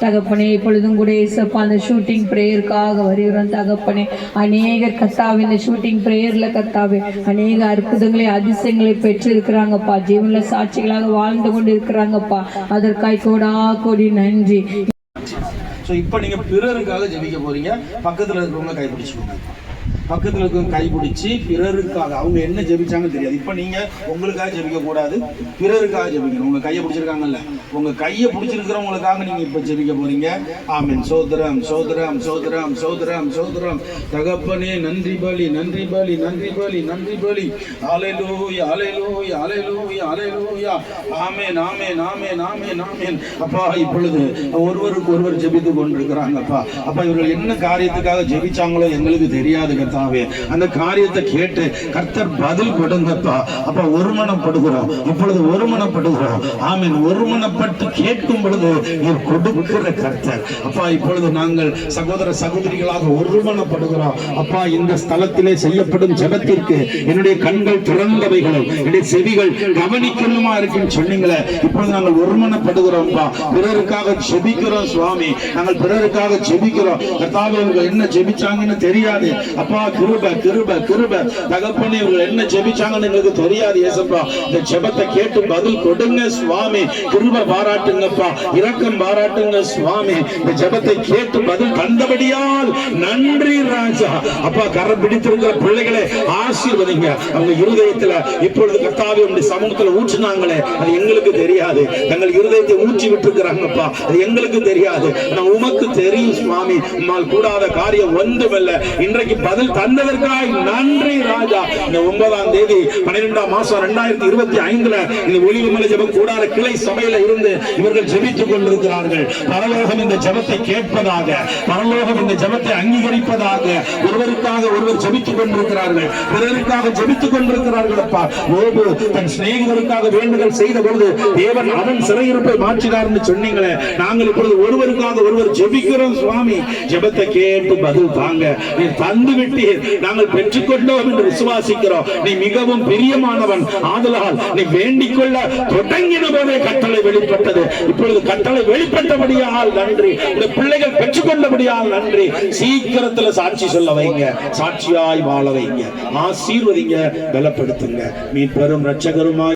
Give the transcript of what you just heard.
தகப்பனே. இப்பொழுதும் கூட ஏசப்பா அந்த ஷூட்டிங் பிரேயருக்காக வருகிறோம் தகப்பனே. அநேகர் கர்த்தாவே இந்த ஷூட்டிங் பிரேயர்ல கர்த்தாவே அநேக அற்புதங்களை அதிசயங்களை பெற்றிருக்கிறாங்கப்பா. ஜீவன்ல சாட்சிகளாக வாழ்ந்து கொண்டு இருக்கிறாங்கப்பா. அதற்காய் கோடா கோடி நன்றி. இப்போ நீங்க பிறருக்காக ஜெபிக்க போறீங்க. பக்கத்துல இருக்கிறவங்க கைப்பிடிச்சுக்கோங்க. பக்கத்தில் இருக்கிறவங்க கைப்பிடிச்சு பிறருக்காக அவங்க என்ன ஜெபிச்சாங்கன்னு தெரியாது. இப்போ நீங்க உங்களுக்காக ஜெபிக்க கூடாது, பிறருக்காக ஜெபிக்கணும். உங்க கையை பிடிச்சிருக்காங்கல்ல, உங்க கையை பிடிச்சிருக்கிறவங்களுக்காக நீங்க இப்ப ஜெபிக்க போறீங்க. ஆமென். சோதரம் சோதரம் சோதரம் சோதரம் சோதரம். தகப்பனே நன்றி பலி நன்றி பலி நன்றி பலி நன்றி பலி. ஹல்லேலூயா ஹல்லேலூயா ஹல்லேலூயா ஹல்லேலூயா. ஆமென் ஆமென் ஆமென் ஆமென் ஆமென். அப்பா இப்பொழுது ஒருவருக்கு ஒருவர் ஜெபித்து கொண்டிருக்கிறாங்கப்பா. அப்பா இவர்கள் என்ன காரியத்துக்காக ஜெபிச்சாங்களோ எங்களுக்கு தெரியாது கர்த்தாவே. அந்த காரியத்தை கேட்டு கர்த்தர் பதில் கொடுங்கப்பா. அப்ப ஒருமனப்படுகிறோம். இப்பொழுது ஒருமனப்படுகிறோம். ஆமென். ஒருமனப்பட்டு கேட்கும் பொழுது கொடுக்கிற கர்த்தர். அப்பா இப்பொழுது நாங்கள் சகோதர சகோதரிகளாக ஒருமனப்படுகிறோம். அப்பா இந்த ஸ்தலத்திலே செய்யப்படும் ஜெபத்திற்கு என்னுடைய கண்கள் திறந்தவைகளும் என்னுடைய செவிகள் கவனிக்கணுமா இருக்குன்னு சொன்னீங்களே. இப்பொழுது நாங்கள் ஒருமனப்படுகிறோம்ப்பா. பிறருக்காக ஜெபிக்கிறோம் சுவாமி. நாங்கள் பிறருக்காக ஜெபிக்கிறோம் கர்த்தாவே. இவங்க என்ன ஜெபிச்சாங்கன்னு தெரியாது அப்பா. கிருபை கிருபை கிருபை. தகப்பனே இவர்கள் என்ன ஜெபிச்சாங்கன்னு எங்களுக்கு தெரியாது ஏசப்பா. இந்த ஜெபத்தை கேட்டு பதில் கொடுங்க சுவாமி. கிருபை பாராட்டுங்கப்பா, இரக்கம் பாராட்டுங்க சுவாமி. இந்த ஜெபத்தை கேட்டு பதில் தந்தபடியால் நன்றி ராஜா. அப்பா கரம் பிடித்திருக்கிற பிள்ளைகளை ஆசீர்வதிங்க. அவங்க இருதயத்துல இப்பொழுது கர்த்தாவே உங்களுடைய சமூகத்துல ஊற்றினாங்களே அது எங்களுக்கு தெரியாது. தங்கள் இருதயத்தை ஊற்றி விட்டுருக்கிறாங்கப்பா, அது எங்களுக்கு தெரியாது. நான் உமக்கு தெரியும் சுவாமி. உம்மால் கூடாத காரியம் ஒன்றுமில்லை. இன்றைக்கு பதில் தந்ததற்காய் நன்றி ராஜா. இந்த 9ஆம் தேதி 12ஆம் மாசம் 2025 இந்த ஒலிவுமலை ஜெபம் கூடார கிளை சபையில இருந்து இவர்கள் ஜெபித்துக் கொண்டிருக்கிறார்கள். பரலோகம் இந்த ஜெபத்தை கேட்பதாக, பரலோகம் இந்த ஜெபத்தை அங்கீகரிப்பதாக ஒருவருக்காக ஒருவர் ஜெபித்துக் கொண்டிருக்கிறார்கள். பிறருக்காக ஜெபித்துக் கொண்டிருக்கிறார்கள். அப்பா யோபு தன் சிநேகிதருக்காக வேண்டுதல் செய்த பொழுது தேவன் அவன் சிறையிருப்பை மாற்றினார்னு சொன்னீங்களே. நாங்கள் இப்பொழுது ஒருவருக்காக ஒருவர் ஜெபிக்கிறோம் சுவாமி. ஜெபத்தை கேட்டு பதில் தாங்க. நீ தந்து விட்டு நாங்கள் பெற்றுக்கொண்டோம் என்று விசுவாசிக்கிறோம். நீ மிகவும் பிரியமானவன். ஆதலால் நீ வேண்டிக் கொள்ள தொடங்கின போதே கட்டளை வெளிப்பட்டது. இப்பொழுது கட்டளை வெளிப்பட்டபடியால் நன்றி. இந்த பிள்ளைகள் பெற்றுக்கொண்டபடியால் நன்றி. சீக்கிரத்தில் சாட்சி சொல்ல வைங்க, சாட்சியாய் வாழ வைங்க, ஆசீர்வதிங்க, பலப்படுத்துங்க. மீட்பெரும் இரட்சகருமாய்